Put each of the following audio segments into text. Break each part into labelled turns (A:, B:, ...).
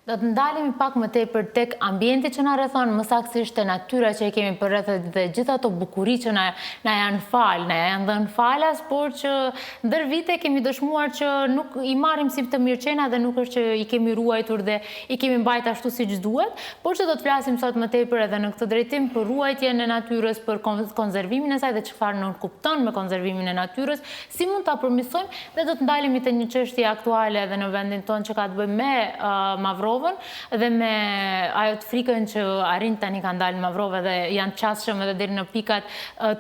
A: Do të ndalemi pak më tepër tek ambienti që na rrethon, më saktësisht te natyra që e kemi përreth dhe gjithë ato bukuri që na janë janë dhënë falas, por që ndër vite kemi dëshmuar që nuk i marrim si të mirëqenia dhe nuk është që i kemi ruajtur dhe i kemi mbajtur ashtu siç duhet, por që do të flasim sot më tepër edhe në këtë drejtim për ruajtjen e natyrës, për konservimin e saj dhe çfarë nuk kupton me konservimin e natyrës, si mund ta përmirësojmë dhe do të ndalemi te një çështje aktuale edhe në vendin tonë që ka të bëjë me Mavrovën dhe me ajo të frikën që arrin tani kanë dalë Mavrove dhe janë qasshëm edhe deri në pikat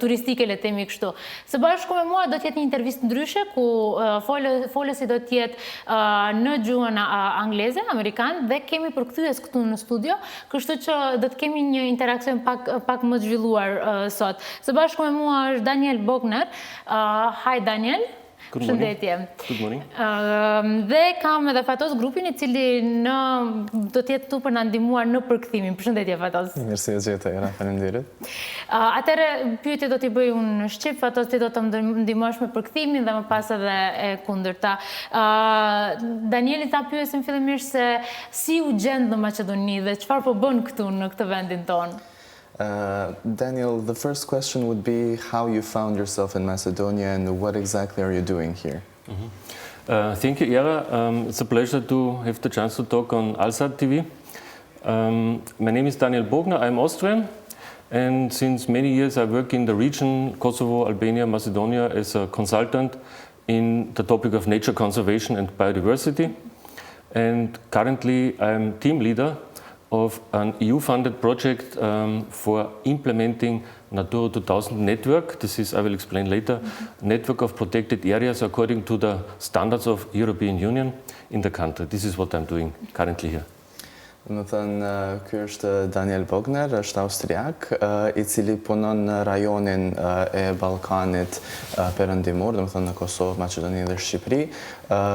A: turistike, le të themi kështu. Së bashku me mua do të jetë një intervistë ndryshe ku folësi do të jetë në gjuhën angleze, amerikan dhe kemi përkthyes këtu në studio, kështu që do të kemi një interakcion pak më zhvilluar sot. Së bashku me mua është Daniel Bogner. Hi Daniel. Përshëndetje.
B: Good morning.
A: Dhe kam edhe Fatos grupin I cili do të jetë tu për na ndihmuar në përkthimin. Përshëndetje Fatos.
C: Mirësi e gjeta, Era, faleminderit.
A: Atëherë pyetje do t'i bëj unë në shqip, Fatos ti do të më ndihmosh me përkthimin dhe më pas edhe e kundërta. Danieli ta pyesim fillimisht se si u gjend në Maqedoni dhe çfarë po bën këtu në këtë vendin tonë?
C: Daniel, the first question would be how you found yourself in Macedonia and what exactly are you doing here?
B: Thank you, Era. It's a pleasure to have the chance to talk on Alsat TV. My name is Daniel Bogner. I'm Austrian, and since many years I work in the region Kosovo, Albania, Macedonia as a consultant in the topic of nature conservation and biodiversity. And currently I'm team leader of an EU-funded project for implementing Natura 2000 network. This is, I will explain later, network of protected areas according to the standards of European Union in the country. This is what I'm doing currently here.
C: Më thënë, ky është Daniel Bogner, është austriak, I cili punon në rajonin e Ballkanit perëndimor, do të thënë në Kosovë, Maqedoni dhe Shqipëri,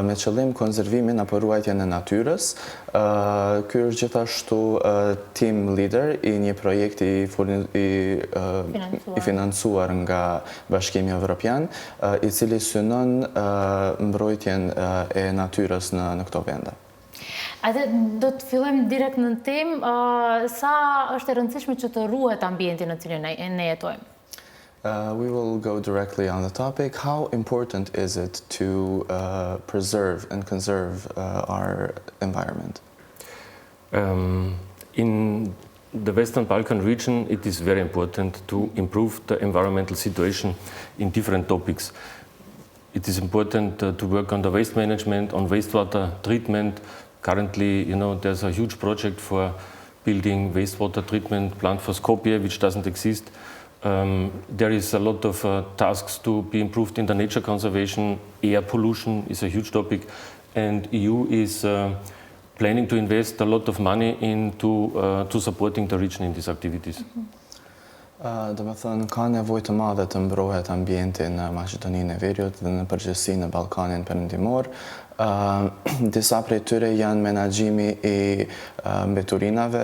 C: me qëllim konservimin apo ruajtjen e natyrës. Ky është gjithashtu team leader I një projekti I financuar nga Bashkimi Evropian, I cili synon mbrojtjen e natyrës në këto vende.
A: Atë do të fillojmë direkt në temë, sa është e rëndësishme që të ruhet ambienti në cilin ne jetojmë?
C: We will go directly on the topic. How important is it to preserve and conserve our environment?
B: In the Western Balkan region, it is very important to improve the environmental situation in different topics. It is important to work on the waste management, on wastewater treatment. Currently, there's a huge project for building wastewater treatment plant for Skopje, which doesn't exist. There is a lot of tasks to be improved in the nature conservation. Air pollution is a huge topic, and EU is planning to invest a lot of money into supporting the region in these activities.
C: Do me thënë, ka nevojë të madhe të mbrohet ambienti në Maqedoninë e Veriut dhe në përgjithësi në Ballkanin perëndimor. Disa prej tyre janë menaxhimi I mbeturinave,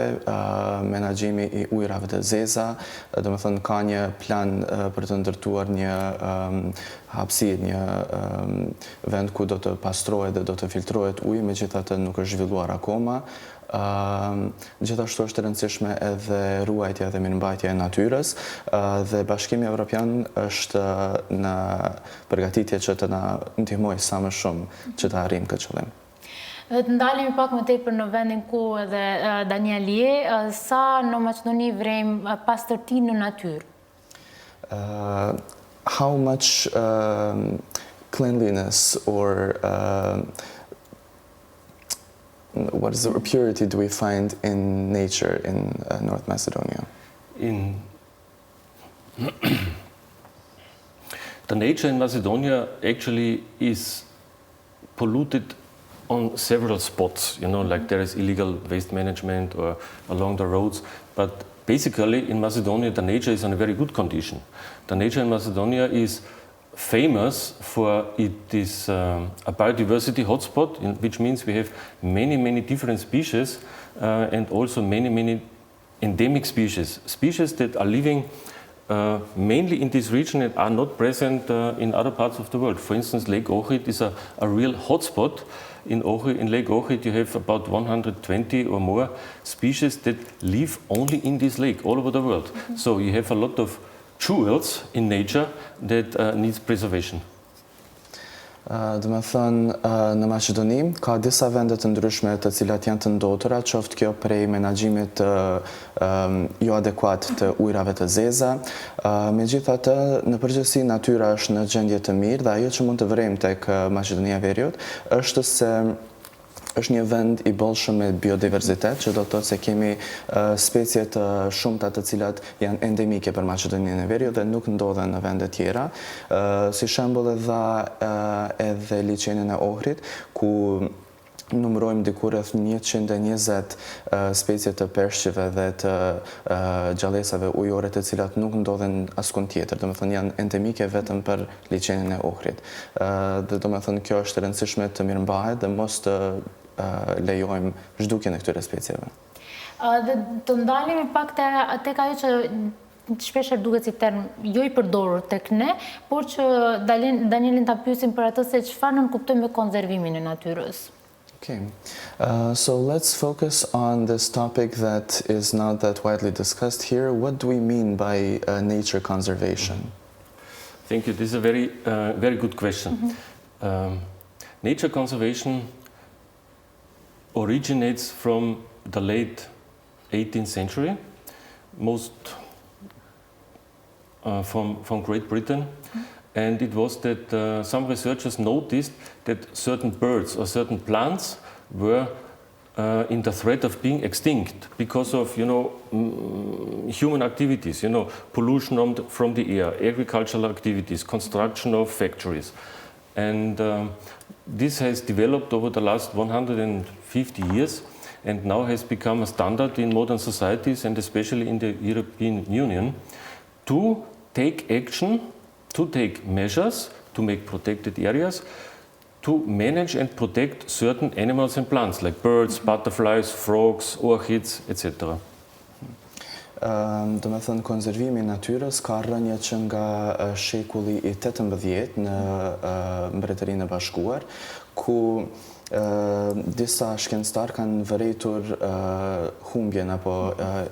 C: menaxhimi I ujrave të zeza, do me thënë ka një plan për të ndërtuar një hapësirë, një vend ku do të pastrohet dhe do të filtrohet uji, megjithatë nuk është zhvilluar akoma. Gjithashtu është e rëndësishme edhe ruajtja dhe mirëmbajtja e natyrës dhe Bashkimi Evropian është në përgatitje që të na ndihmojë sa më shumë që të arrijmë këtë qëllim.
A: Të ndalemi pak më tepër në vendin ku edhe Daniel je, sa në Maqedoni vrejmë pastërtinë në natyrë?
C: How much cleanliness or what is the purity do we find in nature in North Macedonia?
B: The nature in Macedonia actually is polluted on several spots, like there is illegal waste management or along the roads, but basically in Macedonia the nature is in a very good condition. The nature in Macedonia is famous for it is a biodiversity hotspot, which means we have many different species and also many endemic species that are living mainly in this region and are not present in other parts of the world. For instance, Lake Ohrid is a real hotspot in Lake Ohrid you have about 120 or more species that live only in this lake all over the world. So you have a lot of jewels in nature that needs preservation.
C: Do me thënë, në Maqedoni ka disa vende të ndryshme të cilat janë të ndotura, qoftë kjo prej menaxhimit jo adekuat të ujrave të zeza. Megjithatë, në përgjithësi natyra është në gjendje të mirë dhe ajo që mund të vrejmë tek Maqedonia e Veriut është se është një vend i bollshëm me biodiverzitet, që do të thotë se kemi specie të shumta të cilat janë endemike për Maqedoninë e Veriut dhe nuk ndodhen në vende tjera. Si shembull edhe liçenin e Ohrit, ku numërojmë diku rreth 120 specie të peshqive dhe të gjallësave ujore të cilat nuk ndodhen askund tjetër. Domethënë janë endemike vetëm për liçenin e Ohrit. Dhe domethënë kjo është e rëndësishme të mirëmbahet dhe mos të lejojmë zhdukjen e këtyre specieve.
A: Dhe të ndalemi pak tek ajo që shpesher duket si term jo i përdorur tek ne, por që Danielin ta pyesim për atë se çfarë nën kuptojmë me konservimin e natyrës.
C: Okay, so let's focus on this topic that is not that widely discussed here. What do we mean by nature conservation?
B: Thank you. This is a very good question. Nature conservation originates from the late 18th century, most from Great Britain. And it was that some researchers noticed that certain birds or certain plants were in the threat of being extinct because of, human activities, pollution from the air, agricultural activities, construction of factories. And this has developed over the last 150 years and now has become a standard in modern societies and especially in the European Union to take action, to take measures, to make protected areas, to manage and protect certain animals and plants like birds, butterflies, frogs, orchids, etc.
C: Do me thënë, konservimi i natyrës ka rënje që nga shekulli i 18 në Mbretërinë e Bashkuar, ku disa shkencëtar kanë vërejtur humbjen apo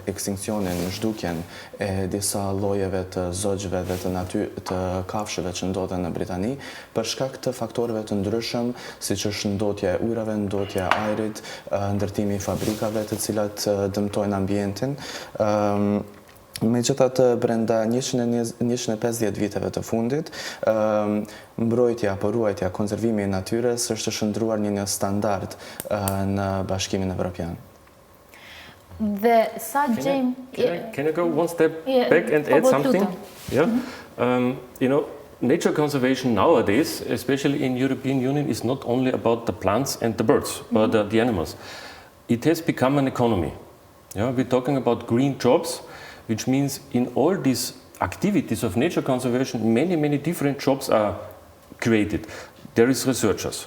C: ekstinksionin, zhdukjen e disa llojeve të zogjve dhe të kafshëve që ndodhen në Britani për shkak të faktorëve të ndryshëm, siç është ndotja e ujrave, ndotja e ajrit, ndërtimi i fabrikave të cilat dëmtojnë ambientin. Megjithatë, brenda 150 viteve të fundit, mbrojtja apo ruajtja, konservimi i natyrës është shndruar një standard në Bashkimin Evropian.
A: Dhe sa gjejmë...
B: Can I go one step back and add something? Yeah. Nature conservation nowadays, especially in European Union, is not only about the plants and the birds, or the animals. It has become an economy. Yeah? We're talking about green jobs, which means in all these activities of nature conservation, many different jobs are created. There is researchers,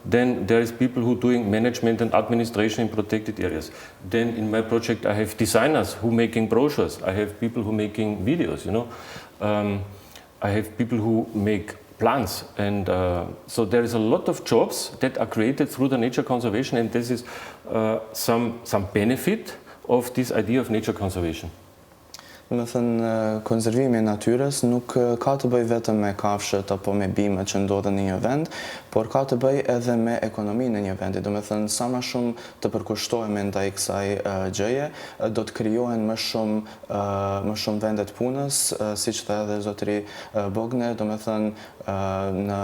B: then there is people who are doing management and administration in protected areas. Then in my project I have designers who are making brochures, I have people who are making videos, I have people who make plants, and so there is a lot of jobs that are created through the nature conservation, and this is some benefit of this idea of nature conservation.
C: Do me thënë, konservimi i natyrës nuk ka të bëjë vetëm me kafshët apo me bimët që ndodhen në një vend, por ka të bëjë edhe me ekonominë e një vendi. Do me thënë, sa më shumë të përkushtohemi ndaj kësaj gjëje, do të krijohen më shumë vende të punës, siç tha edhe zotëri Bogne. Do me thënë, në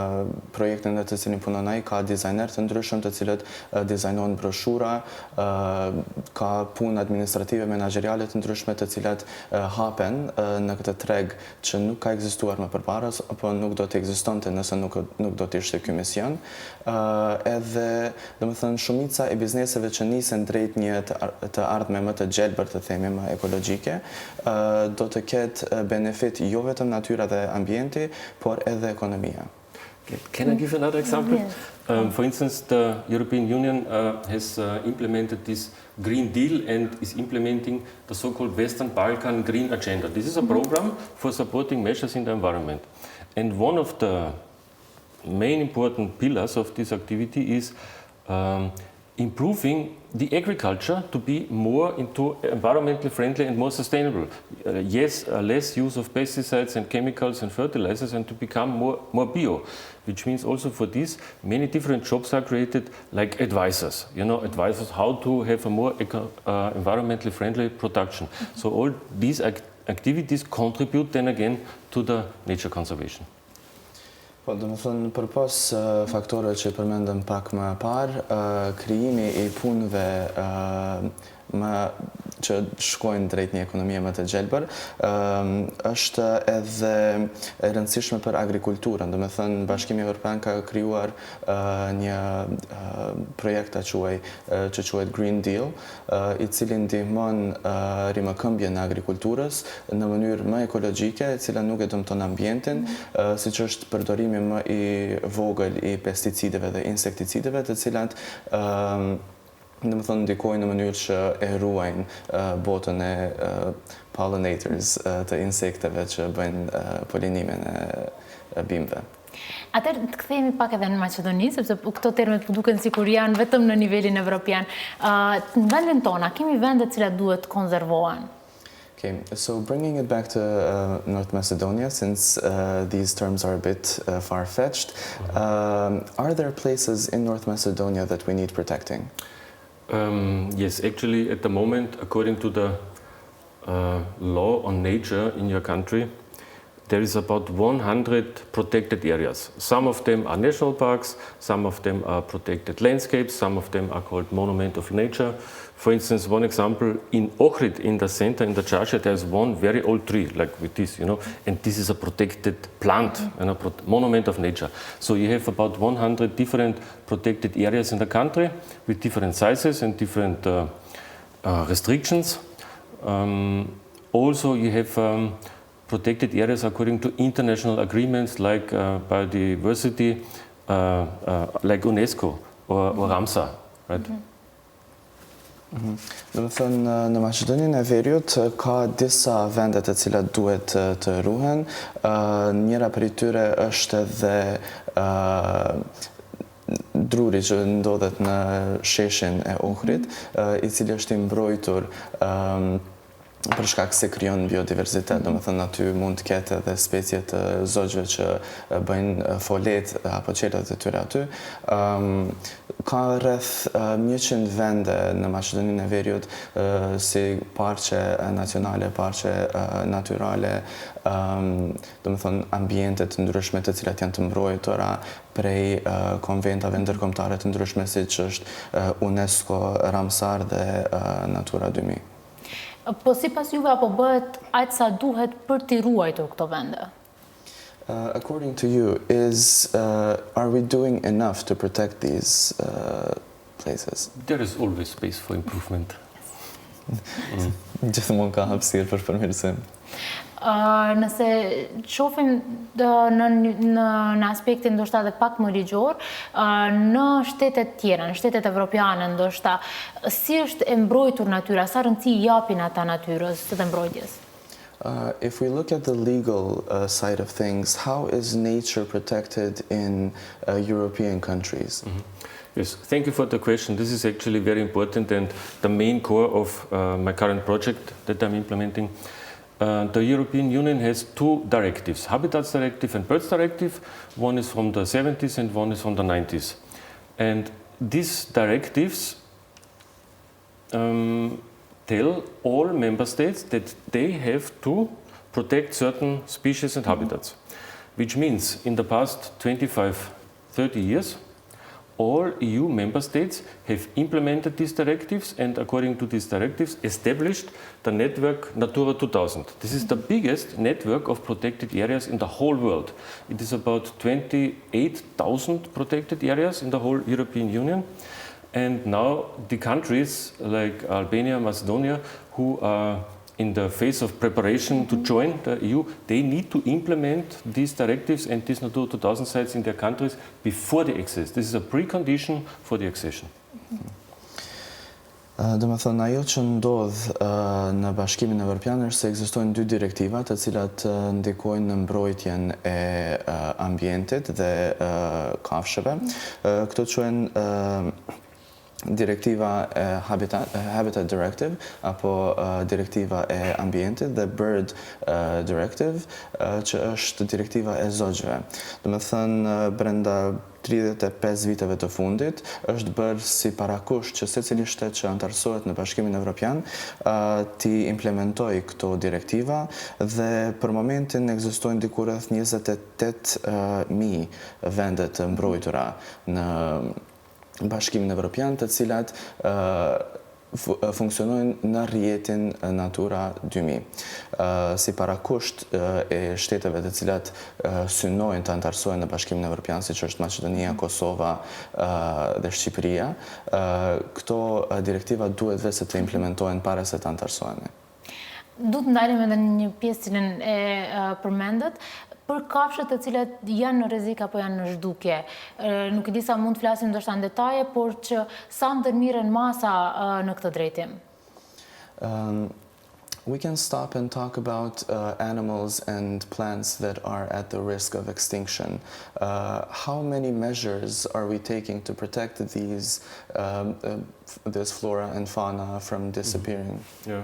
C: projektin në të cilin punon ai ka dizajner të ndryshëm të cilët dizajnojnë broshura, ka punë administrative menaxheriale të ndryshme të cilat hapen në këtë treg që nuk ka ekzistuar më përpara apo nuk do të ekzistonte nëse nuk do të ishte ky mision. Edhe, domethënë, shumica e bizneseve që nisen drejt një të ardhme më të gjelbër, të themi, më ekologjike, do të ketë benefit jo vetëm natyra dhe ambienti, por edhe ekonomia.
B: Can I give another example?
A: Yes.
B: For instance, the European Union has implemented this Green Deal and is implementing the so-called Western Balkan Green Agenda. This is a program for supporting measures in the environment. And one of the main important pillars of this activity is improving the agriculture to be more into environmentally friendly and more sustainable. Less use of pesticides and chemicals and fertilizers, and to become more bio, which means also for this many different jobs are created, like advisors, advisors how to have a more environmentally friendly production. So all these activities contribute then again to the nature conservation.
C: Po, do më thënë, përpas faktorëve që përmendëm pak më parë, krijimi I punëve që shkojnë drejt një ekonomie më të gjelbër, është edhe e rëndësishme për agrikulturën. Do më thënë, Bashkimi Evropian ka krijuar një projekt që quhet Green Deal, I cili ndihmon rimëkëmbjen e agrikulturës në mënyrë më ekologjike, e cila nuk e dëmton ambientin, siç është përdorimi më I vogël I pesticideve dhe insekticideve, të cilat në më thënë ndikojnë në mënyrë që e ruajnë botën e pollinators të insekteve që bëjnë polinimin e bimëve.
A: Atëherë të kthehemi pak edhe në Maqedoni, sepse këto termet po duken sikur janë vetëm në nivelin evropian. Në vendin tona, kemi vende të cilat duhet konservohen.
C: Okay, so bringing it back to North Macedonia, since these terms are a bit far-fetched, are there places in North Macedonia that we need protecting?
B: Yes, actually at the moment, according to the law on nature in your country, there is about 100 protected areas. Some of them are national parks, some of them are protected landscapes, some of them are called monument of nature. For instance, one example, in Ohrid, in the center, in the church, there's one very old tree, like with this, and this is a protected plant and a monument of nature. So you have about 100 different protected areas in the country with different sizes and different restrictions. Also, you have protected areas according to international agreements like biodiversity, like UNESCO or Ramsar, right?
C: Do të thënë, në Maqedoninë e Veriut ka disa vende të cilat duhet të ruhen. Njëra prej tyre është edhe druri që ndodhet në sheshin e Ohrit, I cili është I mbrojtur për shkak se krijon biodiversitet, do të thënë aty mund të ketë edhe specie të zogjve që bëjnë folet apo qelat e tyre aty. Ka rreth 100 vende në Maqedoninë e Veriut si parqe nacionale, parqe natyrale, do të thënë ambiente të ndryshme të cilat janë të mbrojtura prej konventave ndërkombëtare të ndryshme siç është UNESCO, Ramsar dhe Natura 2000.
A: Po sipas juve apo bëhet aq sa duhet për t'i ruajtur këto vende?
C: According to you, are we doing enough to protect these places?
B: There is always space for improvement.
C: Gjithmonë ka hapësirë për përmirësim.
A: Nëse shohim në aspektin ndoshta edhe pak më ligjor, në shtetet tjera, në shtetet evropiane ndoshta, si është e mbrojtur natyra, sa rëndësi japin ata natyrës të mbrojtjes?
C: If we look at the legal side of things, how is nature protected in European countries?
B: Yes, thank you for the question. This is actually very important and the main core of my current project that I'm implementing. The European Union has two directives, Habitats Directive and Birds Directive. One is from the 70s and one is from the 90s. And these directives tell all member states that they have to protect certain species and habitats, which means in the past 25, 30 years, all EU member states have implemented these directives and according to these directives established the network Natura 2000. This is the biggest network of protected areas in the whole world. It is about 28,000 protected areas in the whole European Union. And now the countries like Albania, Macedonia, who are in the phase of preparation to join the EU, they need to implement these directives and these Natura 2000 sites in their countries before they access. This is a precondition for the accession.
C: Do me thënë, ajo që ndodh në Bashkimin Evropian është se ekzistojnë dy direktiva të cilat ndikojnë në mbrojtjen e ambientit dhe kafshëve. Këto quhen direktiva e Habitat Directive apo direktiva e ambientit dhe Bird Directive që është direktiva e zogjve. Do me thënë, brenda 35 viteve të fundit është bërë si parakusht që secili shtet që antarësohet në Bashkimin Evropian ti implementoj këto direktiva dhe për momentin ekzistojnë diku rreth 28.000 vende të mbrojtura në Bashkimin Evropian, të cilat funksionojnë në rrjetin Natura 2000. Si parakusht e shteteve të cilat synojnë të antarësohen në Bashkimin Evropian, si që është Maqedonia, Kosova dhe Shqipëria, këto direktiva duhet vetë të implementohen para se të antarësohemi.
A: Du të ndalim edhe një pjesë cilën e përmendët, për kafshët të cilat janë në rrezik apo janë në zhdukje. Nuk e di sa mund të flasim ndoshta në detaje, por që sa ndërmirën masa në këtë drejtim.
C: We can stop and talk about animals and plants that are at the risk of extinction. How many measures are we taking to protect this flora and fauna from disappearing?
B: Yeah.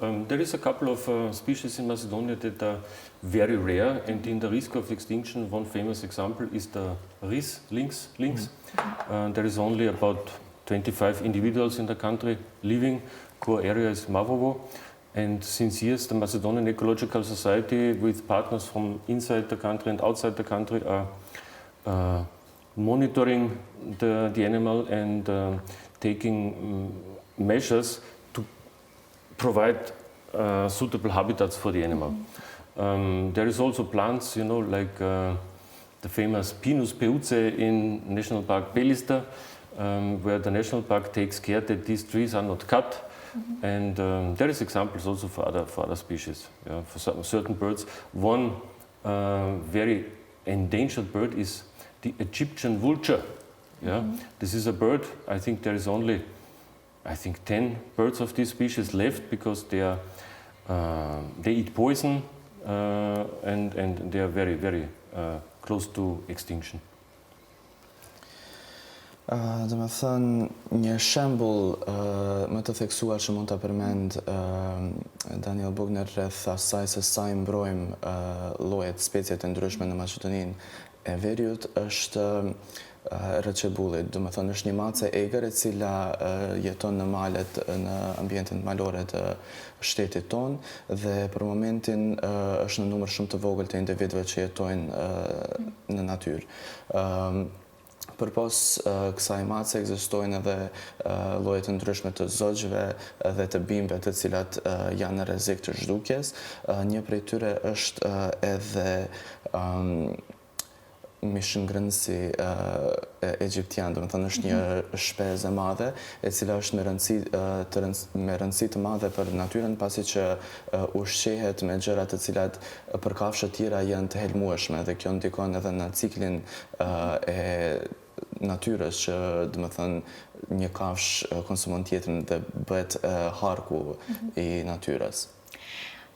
B: There is a couple of species in Macedonia that are very rare and in the risk of extinction. One famous example is the rhys lynx. There is only about 25 individuals in the country living. Core area is Mavrovo. And since years, the Macedonian Ecological Society, with partners from inside the country and outside the country, are monitoring the animal and taking measures to provide suitable habitats for the animal. There is also plants, like the famous Pinus peuce in National Park Pelista, where the national park takes care that these trees are not cut. And there is examples also for other species, for certain birds. One very endangered bird is the Egyptian vulture. This is a bird. I think there is only 10 birds of this species left because they eat poison and they are very, very close to extinction.
C: Do me thënë, një shembull më të theksuar që mund të përmend Daniel Bugner rreth asaj se sa i mbrojmë llojet, speciet e ndryshme në Maqedoninë e Veriut është rrëçebulli. Do me thënë, është një mace egër e cila jeton në malet, në ambientin malore të shtetit ton dhe për momentin është në numër shumë të vogël të individëve që jetojnë në natyrë. Përpos kësaj mace ekzistojnë edhe lloje të ndryshme të zogjve dhe të bimëve të cilat janë në rrezik të zhdukjes. Një prej tyre është edhe mishngrënësi egjiptian, do të thënë është një shpezë e madhe e cila është me rëndësi të madhe për natyrën, pasi që ushqehet me gjëra të cilat për kafshët tjera janë të helmueshme dhe kjo ndikon edhe në ciklin e natyrës që, do të thënë, një kafsh konsumon tjetrën dhe bëhet harku i natyrës.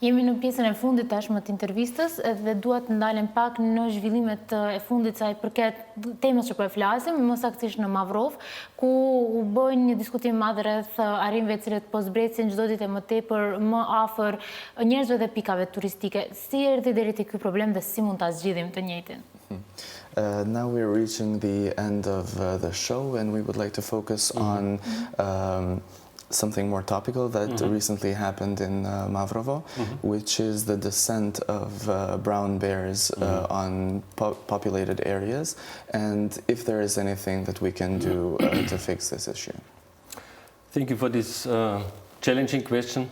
A: Jemi në pjesën e fundit tashmë të intervistës dhe dua të ndalem pak në zhvillimet e fundit sa i përket temës që po e flasim, më saktësisht në Mavrov, ku u bën një diskutim madh rreth arrimëve të cilët po zbrecin çdo ditë më tepër më afër njerëzve dhe pikave turistike. Si erdhi deri te ky problem dhe si mund ta zgjidhim të njëjtin?
C: Now we're reaching the end of the show and we would like to focus on something more topical that recently happened in Mavrovo, which is the descent of brown bears on populated areas, and if there is anything that we can do to fix this issue.
B: Thank you for this challenging question.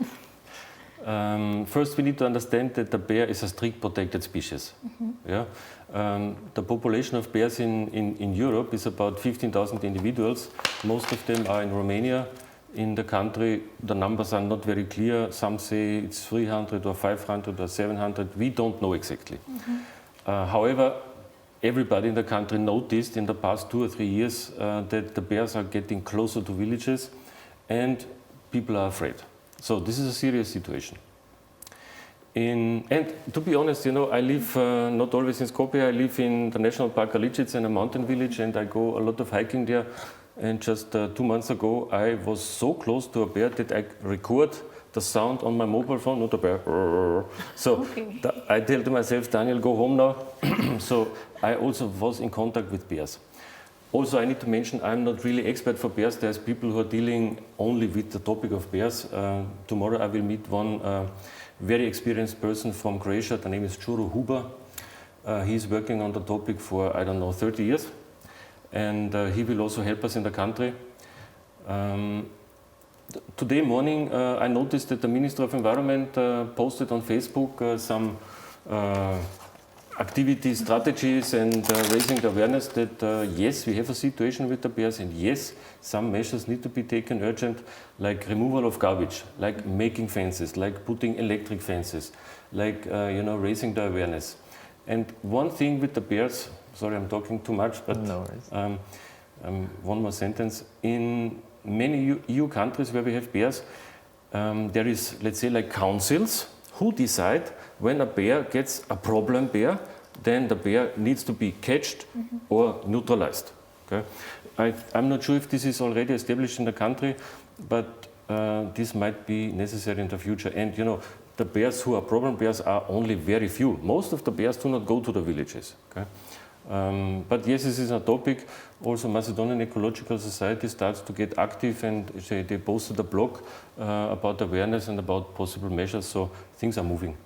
B: First, we need to understand that the bear is a strict protected species. The population of bears in Europe is about 15,000 individuals. Most of them are in Romania. In the country, the numbers are not very clear. Some say it's 300 or 500 or 700. We don't know exactly. However, everybody in the country noticed in the past 2 or 3 years that the bears are getting closer to villages and people are afraid. So this is a serious situation. And to be honest, I live not always in Skopje. I live in the national park Alsat-M, in a mountain village, and I go a lot of hiking there. And just 2 months ago, I was so close to a bear that I record the sound on my mobile phone, not a bear. So I tell to myself, Daniel, go home now. So I also was in contact with bears. Also, I need to mention, I'm not really expert for bears. There's people who are dealing only with the topic of bears. Tomorrow I will meet one very experienced person from Croatia. The name is Čuro Huber. He's working on the topic for, 30 years. And he will also help us in the country. Today morning, I noticed that the Minister of Environment posted on Facebook some activities, strategies, and raising the awareness that yes, we have a situation with the bears, and yes, some measures need to be taken urgent, like removal of garbage, like making fences, like putting electric fences, like raising the awareness. And one thing with the bears, sorry, I'm talking too much, but
C: no worries.
B: One more sentence. In many EU countries where we have bears, there is, let's say, like councils who decide when a bear gets a problem bear, then the bear needs to be caged or neutralized. Okay? I'm not sure if this is already established in the country, but this might be necessary in the future. And the bears who are problem bears are only very few. Most of the bears do not go to the villages. Okay? But yes, this is a topic. Also, Macedonian Ecological Society starts to get active, and they posted a blog about awareness and about possible measures, so things are moving.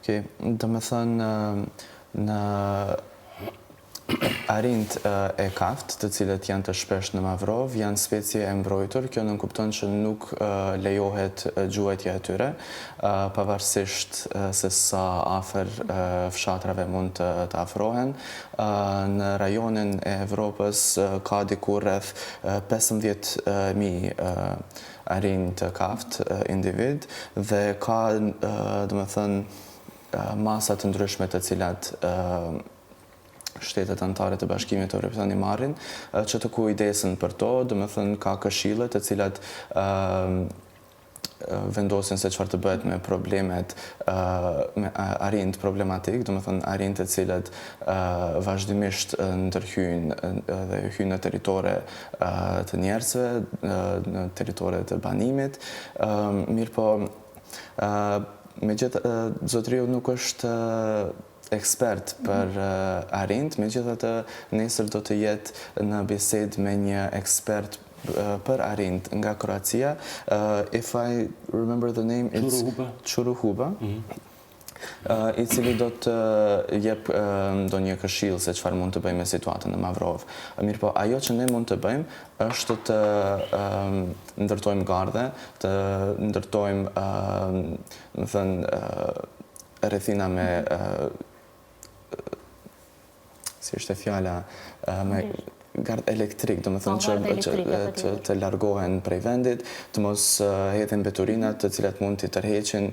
C: Okay, do me thënë në arind e kaft, të cilët janë të shpesh në Mavrov, janë specie e mbrojtur. Kjo nënkupton që nuk lejohet gjuajtja e tyre, pavarësisht se sa afër fshatrave mund të afrohen. Në rajonin e Evropës ka diku rreth 15.000 arind të kaft individ, dhe ka, masa të ndryshme të cilat shtetet anëtare të Bashkimit Evropian i marrin, që të kujdesen për to, ka këshille të cilat vendosin se çfarë të bëhet me problemet, me arind problematik, arind të cilat vazhdimisht ndërhyjnë dhe hyjnë në territore të njerëzve, në territore të banimit. Mirë po, megjithatë, zotëriu nuk është ekspert për arind, megjithatë nesër do të jetë në bisedë me një ekspert për arind nga Kroacia. If I remember the name, it's Čuro Huber, i cili do të jep ndonjë këshill se çfarë mund të bëjmë me situatën në Mavrov. Mirë po, ajo që ne mund të bëjmë është të ndërtojmë gardhe, të ndërtojmë, rrethina me si është e fjala, me gard elektrik, do më thënë që të largohen prej vendit, të mos hedhin veturinat të cilat mund të tërheqin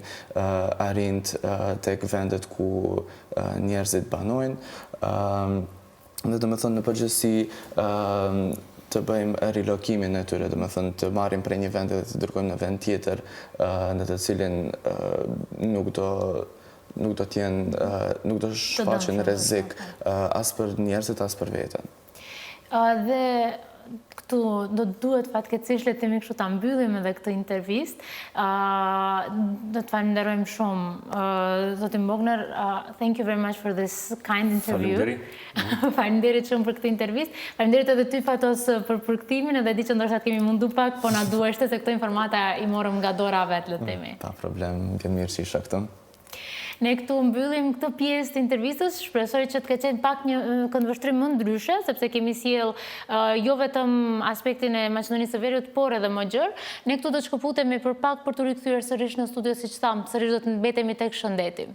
C: arind tek vendet ku njerëzit banojnë. Dhe do më thënë në përgjithësi të bëjmë rilokimin e tyre, do më thënë të marrim prej një vendi dhe të dërgojmë në vend tjetër në të cilin nuk do shfaqen rrezik as për njerëzit as për veten.
A: Dhe këtu do duhet fatkeqësisht le të themi kështu ta mbyllim edhe këtë intervistë. Do të falenderojmë shumë zotin Bogner. Thank you very much for this kind interview. Faleminderit shumë për këtë intervistë. Faleminderit edhe ty Fatos për përkthtimin, edhe di që ndoshta kemi mundu pak, po na duheshte se këto informata i morëm nga dora vet, le të themi.
C: Pa problem, vjen mirë që isha këtu.
A: Ne këtu mbyllim këtë pjesë të intervistës, shpresoj që të ketë qenë pak një këndvështrim më ndryshe, sepse kemi sjell jo vetëm aspektin e Maqedonisë së Veriut, por edhe më gjerë. Ne këtu do të shkëputemi për pak për të rikthyer sërish në studio, siç tham, sërish do të mbetemi tek shëndeti.